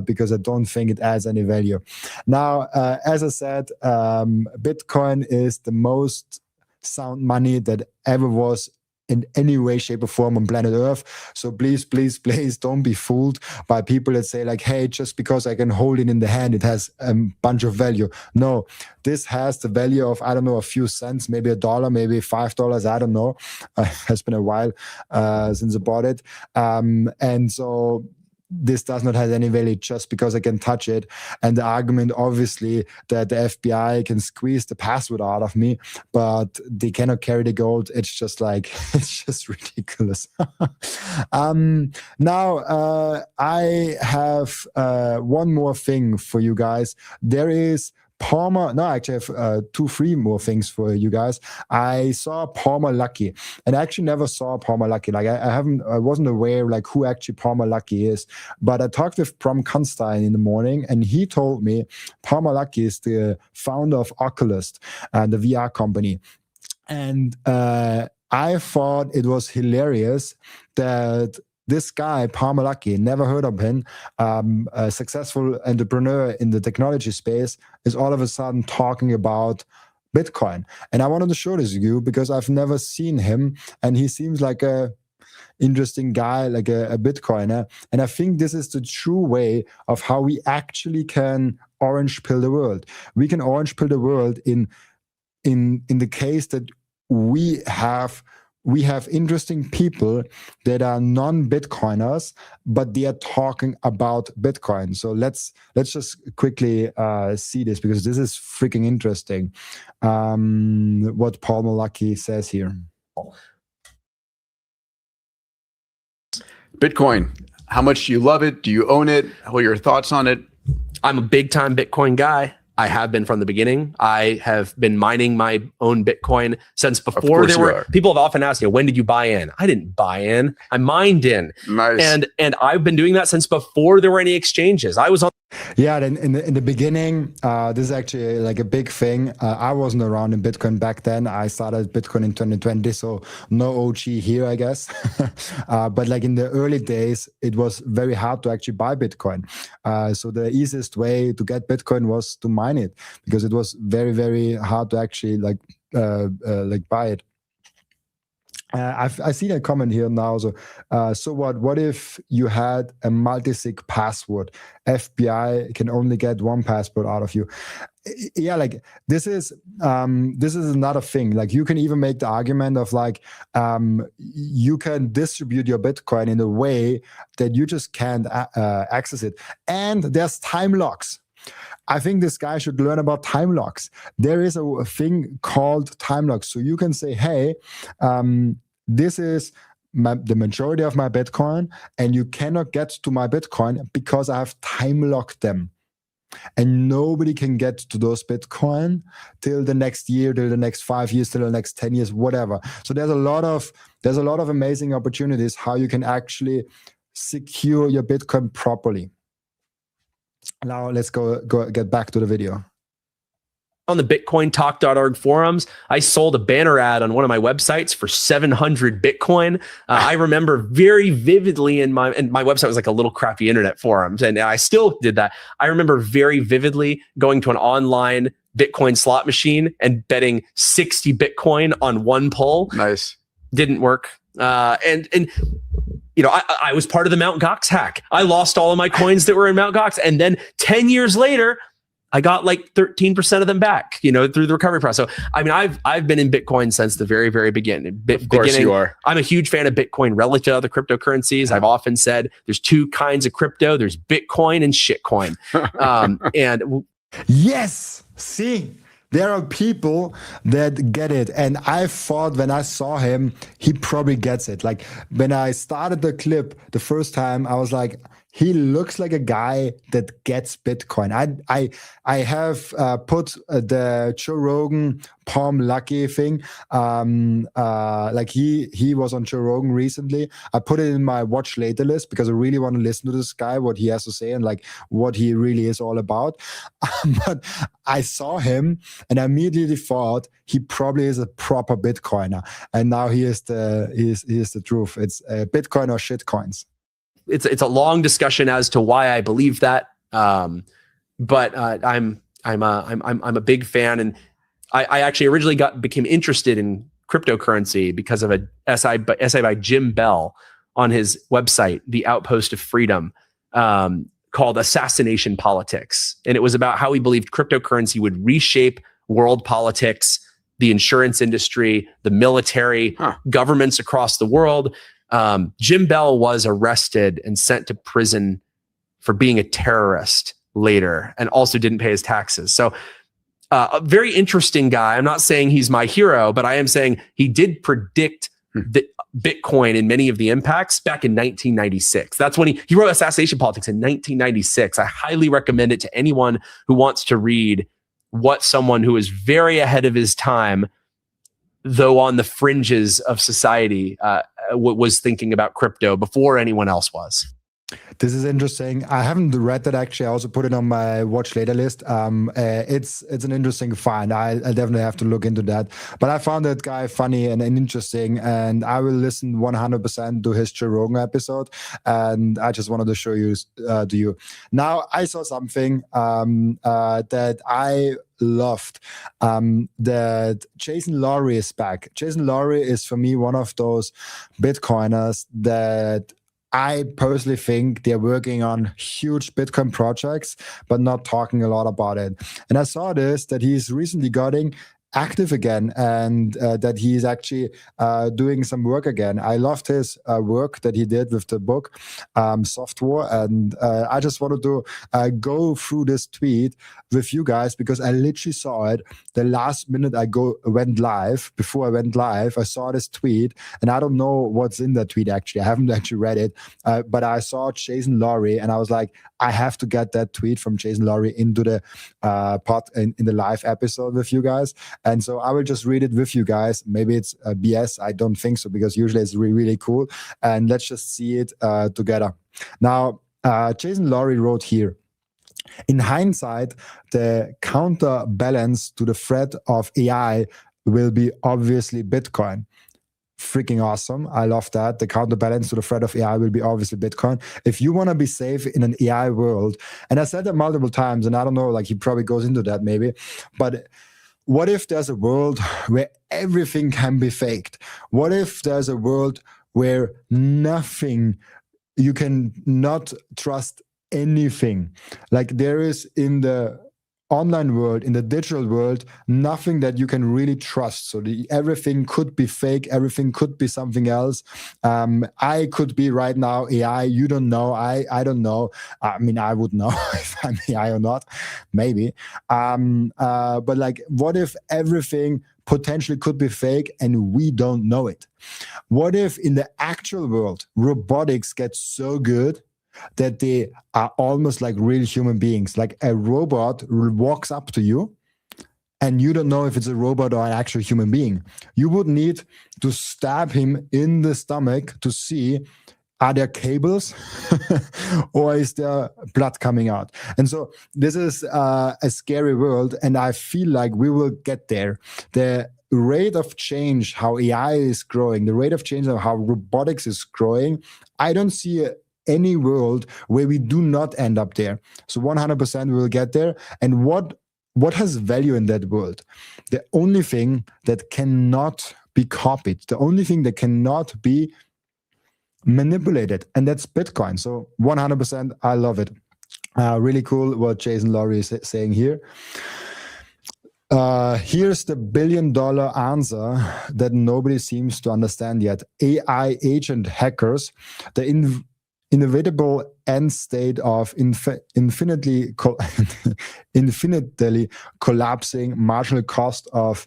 because I don't think it adds any value. Now, as I said, Bitcoin is the most sound money that ever was in any way, shape, or form on planet Earth. So please, please, please don't be fooled by people that say like, hey, just because I can hold it in the hand, it has a bunch of value. No, this has the value of, I don't know, a few cents, maybe $1, maybe $5, I don't know. It has been a while since I bought it. And so this does not have any value just because I can touch it. And the argument, obviously, that the FBI can squeeze the password out of me, but they cannot carry the gold. It's just like, it's just ridiculous. Now, I have one more thing for you guys. There is Palmer. No, actually, I have 3 more things for you guys. I saw Palmer Luckey, and I actually never saw Palmer Luckey. Like I wasn't aware like who actually Palmer Luckey is. But I talked with Bram Constein in the morning, and he told me Palmer Luckey is the founder of Oculus, the VR company, and I thought it was hilarious that this guy, Palmer Luckey, never heard of him, a successful entrepreneur in the technology space, is all of a sudden talking about Bitcoin. And I wanted to show this to you because I've never seen him, and he seems like a interesting guy, like a Bitcoiner. And I think this is the true way of how we actually can orange pill the world. We can orange pill the world in the case that we have interesting people that are non-Bitcoiners, but they are talking about Bitcoin. So let's just quickly see this, because this is freaking interesting. What Palmer Luckey says here. Bitcoin, how much do you love it? Do you own it? What are your thoughts on it? I'm a big time Bitcoin guy. I have been from the beginning. I have been mining my own Bitcoin since before there were. People have often asked, when did you buy in? I didn't buy in. I mined in. Nice. And I've been doing that since before there were any exchanges. I was on. Yeah, in the beginning, this is actually like a big thing. I wasn't around in Bitcoin back then. I started Bitcoin in 2020, so no OG here, I guess. But like in the early days, it was very hard to actually buy Bitcoin. So the easiest way to get Bitcoin was to mine it, because it was very, very hard to actually like buy it. I see that comment here now. So what if you had a multi-sig password? FBI can only get one password out of you. Yeah, like this is another thing. Like you can even make the argument of like you can distribute your Bitcoin in a way that you just can't access it. And there's time locks. I think this guy should learn about time locks. There is a thing called time locks. So you can say, hey, this is the majority of my Bitcoin, and you cannot get to my Bitcoin because I have time locked them. And nobody can get to those Bitcoin till the next year, till the next 5 years, till the next 10 years, whatever. So there's a lot of amazing opportunities how you can actually secure your Bitcoin properly. Now let's get back to the video. On the bitcointalk.org forums, I sold a banner ad on one of my websites for 700 Bitcoin. I remember very vividly and my website was like a little crappy internet forums, and I still did that. I remember very vividly going to an online Bitcoin slot machine and betting 60 Bitcoin on one pull. Nice. Didn't work. And I was part of the Mt. Gox hack. I lost all of my coins that were in Mt. Gox. And then 10 years later, I got like 13% of them back, through the recovery process. So, I mean, I've been in Bitcoin since the very, very beginning. Of course you are. I'm a huge fan of Bitcoin relative to other cryptocurrencies. I've often said there's 2 kinds of crypto. There's Bitcoin and shitcoin. And yes, see, there are people that get it. And I thought when I saw him, he probably gets it. Like when I started the clip the first time, I was like, he looks like a guy that gets Bitcoin. I have put the Joe Rogan Palm Lucky thing. Like he was on Joe Rogan recently. I put it in my watch later list because I really want to listen to this guy, what he has to say and like what he really is all about. But I saw him and I immediately thought he probably is a proper Bitcoiner. And now he is the truth. It's Bitcoin or shitcoins. It's a long discussion as to why I believe that, but I'm a big fan, and I actually originally became interested in cryptocurrency because of a essay by Jim Bell on his website, The Outpost of Freedom, called "Assassination Politics," and it was about how he believed cryptocurrency would reshape world politics, the insurance industry, the military, governments across the world. Jim Bell was arrested and sent to prison for being a terrorist later, and also didn't pay his taxes. So a very interesting guy. I'm not saying he's my hero, but I am saying he did predict the Bitcoin and many of the impacts back in 1996. That's when he wrote Assassination Politics in 1996. I highly recommend it to anyone who wants to read what someone who is very ahead of his time, though on the fringes of society, was thinking about crypto before anyone else was. This is interesting. I haven't read that actually. I also put it on my watch later list. It's an interesting find. I definitely have to look into that. But I found that guy funny and interesting, and I will listen 100% to his Joe Rogan episode. And I just wanted to show you to you. Now I saw something that I loved, that Jason Lowry is back. Jason Lowry is for me one of those Bitcoiners that I personally think they're working on huge Bitcoin projects, but not talking a lot about it. And I saw that he's recently getting active again, and that he's actually doing some work again. I loved his work that he did with the book Software, and I just wanted to go through this tweet with you guys because I literally saw it the last minute went live. Before I went live, I saw this tweet, and I don't know what's in that tweet actually. I haven't actually read it, but I saw Jason Lowry, and I was like, I have to get that tweet from Jason Lowry into the in the live episode with you guys. And so I will just read it with you guys. Maybe it's BS. I don't think so, because usually it's really, really cool. And let's just see it together. Now, Jason Lowry wrote here, in hindsight, the counterbalance to the threat of AI will be obviously Bitcoin. Freaking awesome. I love that. The counterbalance to the threat of AI will be obviously Bitcoin. If you want to be safe in an AI world, and I said that multiple times, and I don't know, like he probably goes into that maybe, but what if there's a world where everything can be faked? What if there's a world where you can not trust anything? Like there is in the online world, in the digital world, nothing that you can really trust. So everything could be fake. Everything could be something else. I could be right now AI. You don't know. I don't know. I mean, I would know if I'm AI or not, maybe. But like, what if everything potentially could be fake and we don't know it? What if in the actual world, robotics gets so good that they are almost like real human beings? Like a robot walks up to you and you don't know if it's a robot or an actual human being. You would need to stab him in the stomach to see, are there cables or is there blood coming out? And so this is a scary world, and I feel like we will get there. The rate of change, how AI is growing, the rate of change of how robotics is growing, I don't see any world where we do not end up there. So 100% we will get there. And what has value in that world? The only thing that cannot be copied, the only thing that cannot be manipulated, and that's Bitcoin. So 100%, I love it. Really cool what Jason Lowry is saying here. Here's the billion-dollar answer that nobody seems to understand yet. AI agent hackers, the inevitable end state of infinitely collapsing marginal cost of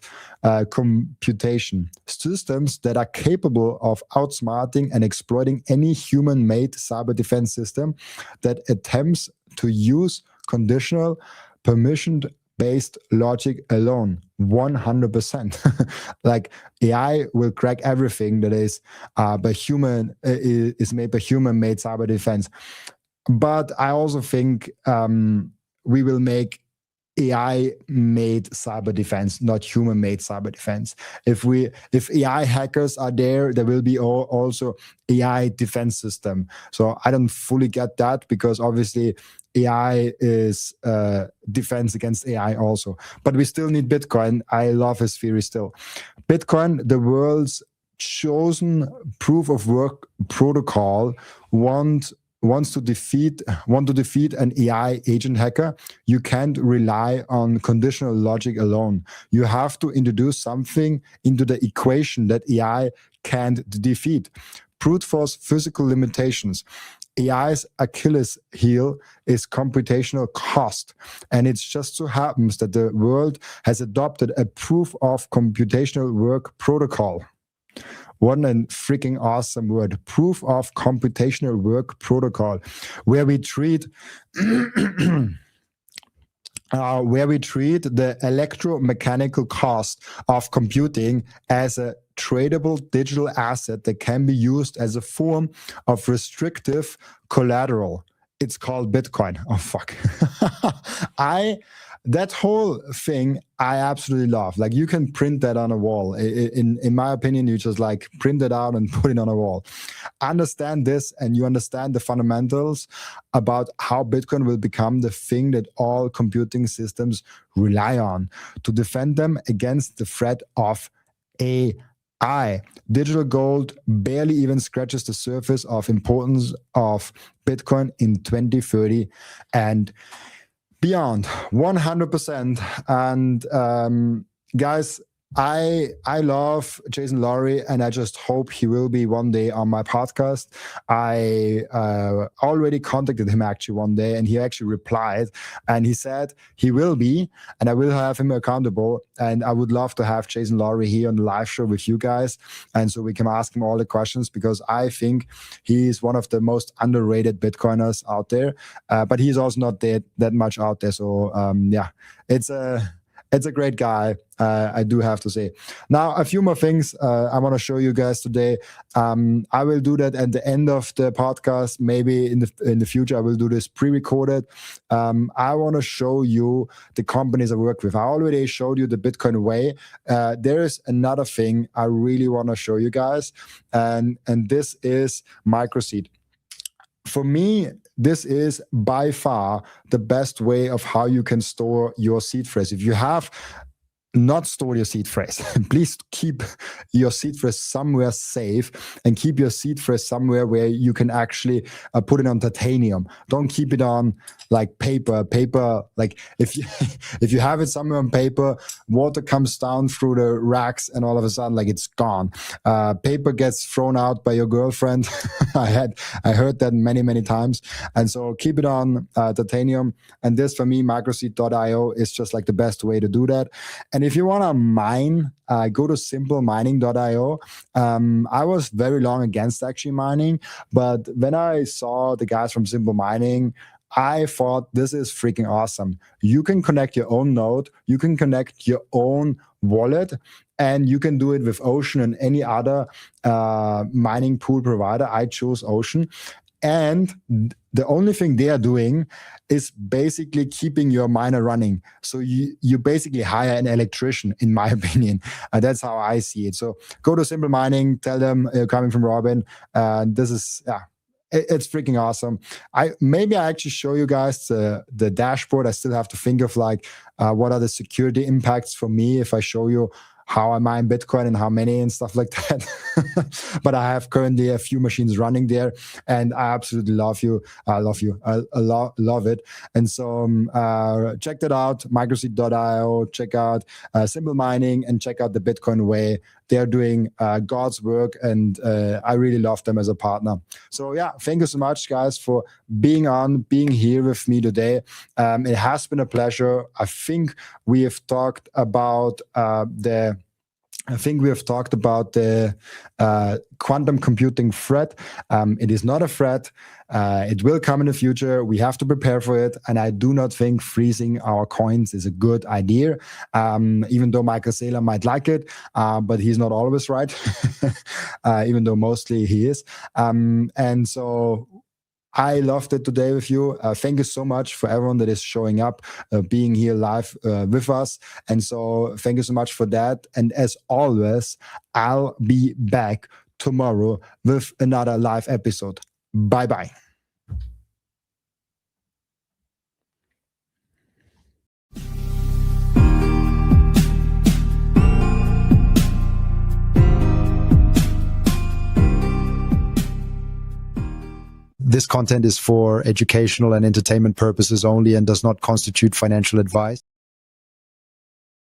computation. Systems that are capable of outsmarting and exploiting any human-made cyber defense system that attempts to use conditional, permission-based logic alone. 100%. Like AI will crack everything that is made by human-made cyber defense. But I also think we will make AI-made cyber defense, not human-made cyber defense. If AI hackers are there, there will be also AI defense system. So I don't fully get that, because obviously AI is defense against AI also. But we still need Bitcoin. I love his theory still. Bitcoin, the world's chosen proof of work protocol, want to defeat an AI agent hacker. You can't rely on conditional logic alone. You have to introduce something into the equation that AI can't defeat. brute force physical limitations. AI's Achilles heel is computational cost. And it just so happens that the world has adopted a proof of computational work protocol. What a freaking awesome word. Proof of computational work protocol, where we treat the electromechanical cost of computing as a tradable digital asset that can be used as a form of restrictive collateral. It's called Bitcoin. Oh, fuck. That whole thing, I absolutely love. Like, you can print that on a wall. In my opinion, you just like print it out and put it on a wall. Understand this, and you understand the fundamentals about how Bitcoin will become the thing that all computing systems rely on to defend them against the threat of AI. Digital gold barely even scratches the surface of importance of Bitcoin in 2030 and beyond. 100%. And guys, I love Jason Lowry, and I just hope he will be one day on my podcast. I already contacted him actually one day, and he actually replied, and he said he will be, and I will have him accountable. And I would love to have Jason Lowry here on the live show with you guys, and so we can ask him all the questions, because I think he's one of the most underrated Bitcoiners out there, but he's also not that much out there. So yeah, it's a great guy, I do have to say. Now, a few more things I want to show you guys today. I will do that at the end of the podcast. Maybe in the future, I will do this pre-recorded. I want to show you the companies I work with. I already showed you the Bitcoin way. There is another thing I really want to show you guys, and this is Microseed. For me, this is by far the best way of how you can store your seed phrase. If you have not stored your seed phrase, please keep your seed phrase somewhere safe, and keep your seed phrase somewhere where you can actually put it on titanium. Don't keep it on like paper. Like if you have it somewhere on paper, water comes down through the racks, and all of a sudden, like, it's gone. Paper gets thrown out by your girlfriend. I heard that many times. And so keep it on titanium. And this, for me, Microseed.io is just like the best way to do that. And if you want to mine, go to simplemining.io. I was very long against actually mining, but when I saw the guys from Simple Mining, I thought this is freaking awesome. You can connect your own node, you can connect your own wallet, and you can do it with Ocean and any other mining pool provider. I chose Ocean. And the only thing they are doing is basically keeping your miner running. So you basically hire an electrician, in my opinion. That's how I see it. So go to Simple Mining, tell them you're coming from Robin. This is, yeah, it's freaking awesome. Maybe I actually show you guys the dashboard. I still have to think of like what are the security impacts for me if I show you how I mine Bitcoin and how many and stuff like that. But I have currently a few machines running there, and I absolutely love you. I love it. And so check that out, Microseed.io, check out Simple Mining, and check out the Bitcoin way. They're doing God's work, and I really love them as a partner. So yeah, thank you so much, guys, for being here with me today. It has been a pleasure. I think we have talked about the quantum computing threat. It is not a threat. It will come in the future. We have to prepare for it. And I do not think freezing our coins is a good idea, even though Michael Saylor might like it, but he's not always right, even though mostly he is. And so I loved it today with you. Thank you so much for everyone that is showing up, being here live with us. And so thank you so much for that. And as always, I'll be back tomorrow with another live episode. Bye-bye. This content is for educational and entertainment purposes only and does not constitute financial advice.